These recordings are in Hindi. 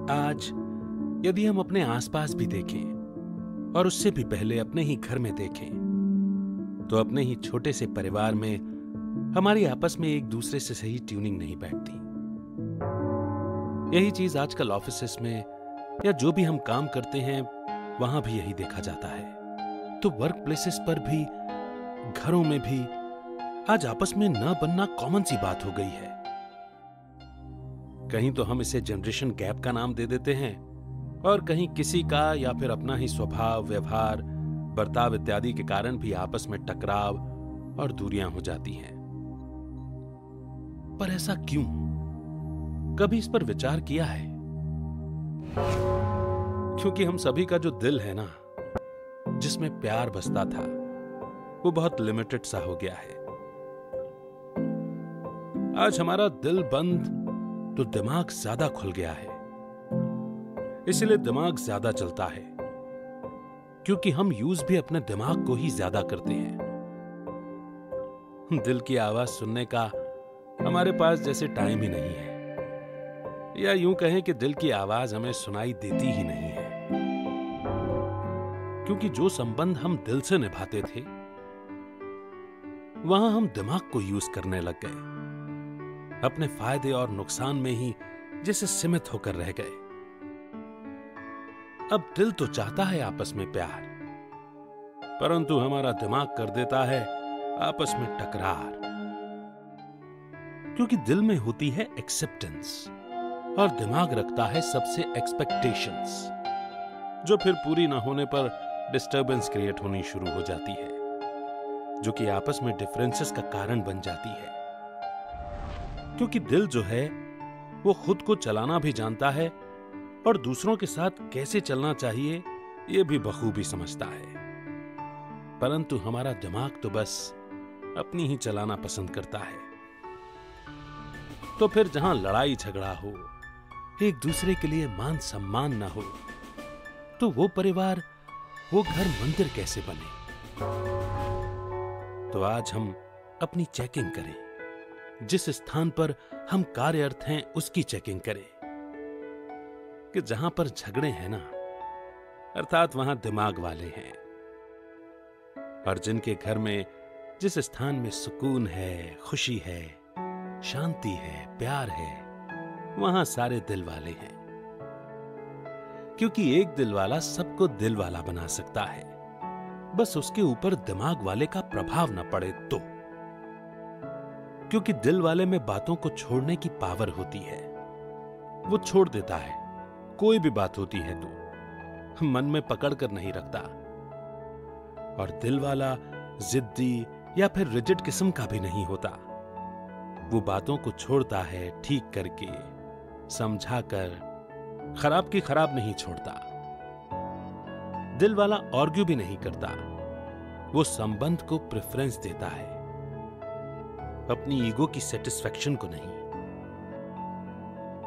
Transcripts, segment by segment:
आज यदि हम अपने आसपास भी देखें और उससे भी पहले अपने ही घर में देखें, तो अपने ही छोटे से परिवार में हमारी आपस में एक दूसरे से सही ट्यूनिंग नहीं बैठती। यही चीज आजकल ऑफिसेस में या जो भी हम काम करते हैं वहां भी यही देखा जाता है। तो वर्क प्लेसेस पर भी, घरों में भी आज आपस में न बनना कॉमन सी बात हो गई है। कहीं तो हम इसे जनरेशन गैप का नाम दे देते हैं और कहीं किसी का या फिर अपना ही स्वभाव, व्यवहार, बर्ताव इत्यादि के कारण भी आपस में टकराव और दूरियां हो जाती हैं। पर ऐसा क्यों? कभी इस पर विचार किया है? क्योंकि हम सभी का जो दिल है ना, जिसमें प्यार बसता था, वो बहुत लिमिटेड सा हो गया है। आज हमारा दिल बंद तो दिमाग ज्यादा खुल गया है। इसलिए दिमाग ज्यादा चलता है, क्योंकि हम यूज भी अपने दिमाग को ही ज्यादा करते हैं। दिल की आवाज सुनने का हमारे पास जैसे टाइम ही नहीं है, या यूं कहें कि दिल की आवाज हमें सुनाई देती ही नहीं है। क्योंकि जो संबंध हम दिल से निभाते थे, वहां हम दिमाग को यूज करने लग गए, अपने फायदे और नुकसान में ही जैसे सीमित होकर रह गए। अब दिल तो चाहता है आपस में प्यार, परंतु हमारा दिमाग कर देता है आपस में टकरार। क्योंकि दिल में होती है एक्सेप्टेंस और दिमाग रखता है सबसे एक्सपेक्टेशंस, जो फिर पूरी ना होने पर डिस्टर्बेंस क्रिएट होनी शुरू हो जाती है, जो कि आपस में डिफरेंसेस का कारण बन जाती है। क्योंकि दिल जो है वो खुद को चलाना भी जानता है और दूसरों के साथ कैसे चलना चाहिए ये भी बखूबी समझता है, परंतु हमारा दिमाग तो बस अपनी ही चलाना पसंद करता है। तो फिर जहां लड़ाई झगड़ा हो, एक दूसरे के लिए मान सम्मान ना हो, तो वो परिवार, वो घर मंदिर कैसे बने? तो आज हम अपनी चेकिंग करें, जिस स्थान पर हम कार्यरत हैं उसकी चेकिंग करें, कि जहां पर झगड़े हैं ना, अर्थात वहां दिमाग वाले हैं, और जिनके घर में, जिस स्थान में सुकून है, खुशी है, शांति है, प्यार है, वहां सारे दिल वाले हैं। क्योंकि एक दिल वाला सबको दिल वाला बना सकता है, बस उसके ऊपर दिमाग वाले का प्रभाव न पड़े तो। क्योंकि दिल वाले में बातों को छोड़ने की पावर होती है, वो छोड़ देता है। कोई भी बात होती है तो मन में पकड़ कर नहीं रखता। और दिल वाला जिद्दी या फिर रिजिड किस्म का भी नहीं होता। वो बातों को छोड़ता है, ठीक करके, समझाकर, खराब की खराब नहीं छोड़ता। दिल वाला आर्ग्यू भी नहीं करता, वो संबंध को प्रेफरेंस देता है, अपनी ईगो की सेटिस्फैक्शन को नहीं।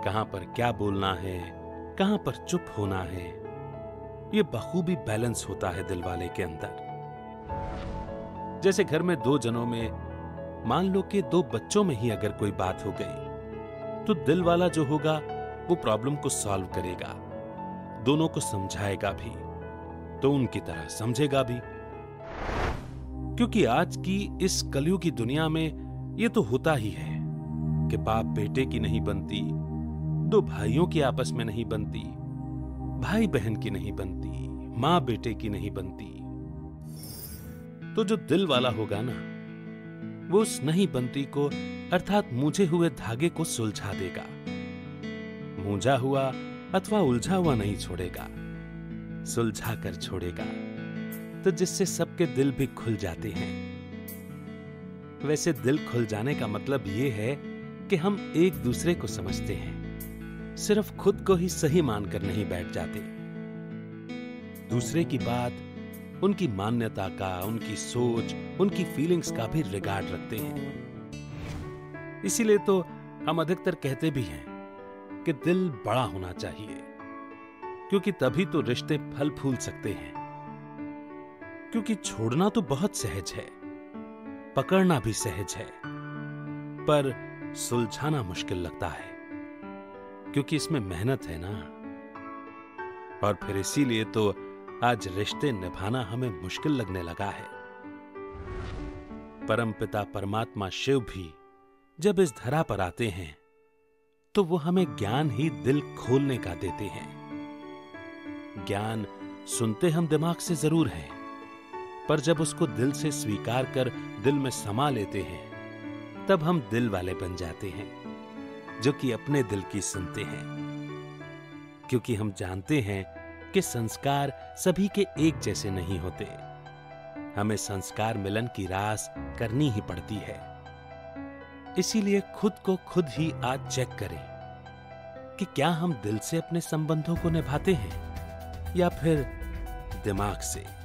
कहां पर क्या बोलना है, कहां पर चुप होना है, ये बखूबी बैलेंस होता है दिल वाले के अंदर। जैसे घर में दो जनों में, मान लो कि दो बच्चों में ही अगर कोई बात हो गई, तो दिल वाला जो होगा वो प्रॉब्लम को सॉल्व करेगा, दोनों को समझाएगा भी, तो उनकी तरह समझेगा भी। क्योंकि आज की इस कलयुग की दुनिया में ये तो होता ही है कि बाप बेटे की नहीं बनती, दो भाइयों की आपस में नहीं बनती, भाई बहन की नहीं बनती, मां बेटे की नहीं बनती। तो जो दिल वाला होगा ना, वो उस नहीं बनती को, अर्थात मूझे हुए धागे को सुलझा देगा। मूझा हुआ अथवा उलझा हुआ नहीं छोड़ेगा, सुलझा कर छोड़ेगा, तो जिससे सबके दिल भी खुल जाते हैं। वैसे दिल खुल जाने का मतलब ये है कि हम एक दूसरे को समझते हैं, सिर्फ खुद को ही सही मानकर नहीं बैठ जाते। दूसरे की बात, उनकी मान्यता का, उनकी सोच, उनकी फीलिंग्स का भी रिगार्ड रखते हैं। इसीलिए तो हम अधिकतर कहते भी हैं कि दिल बड़ा होना चाहिए, क्योंकि तभी तो रिश्ते फल फूल सकते हैं। क्योंकि छोड़ना तो बहुत सहज है, पकड़ना भी सहज है, पर सुलझाना मुश्किल लगता है, क्योंकि इसमें मेहनत है ना। और फिर इसीलिए तो आज रिश्ते निभाना हमें मुश्किल लगने लगा है। परमपिता परमात्मा शिव भी जब इस धरा पर आते हैं तो वो हमें ज्ञान ही दिल खोलने का देते हैं। ज्ञान सुनते हम दिमाग से जरूर हैं, पर जब उसको दिल से स्वीकार कर दिल में समा लेते हैं तब हम दिल वाले बन जाते हैं, जो कि अपने दिल की सुनते हैं। क्योंकि हम जानते हैं कि संस्कार सभी के एक जैसे नहीं होते। हमें संस्कार मिलन की रास करनी ही पड़ती है। इसीलिए खुद को खुद ही आज चेक करें कि क्या हम दिल से अपने संबंधों को निभाते हैं या फिर दिमाग से।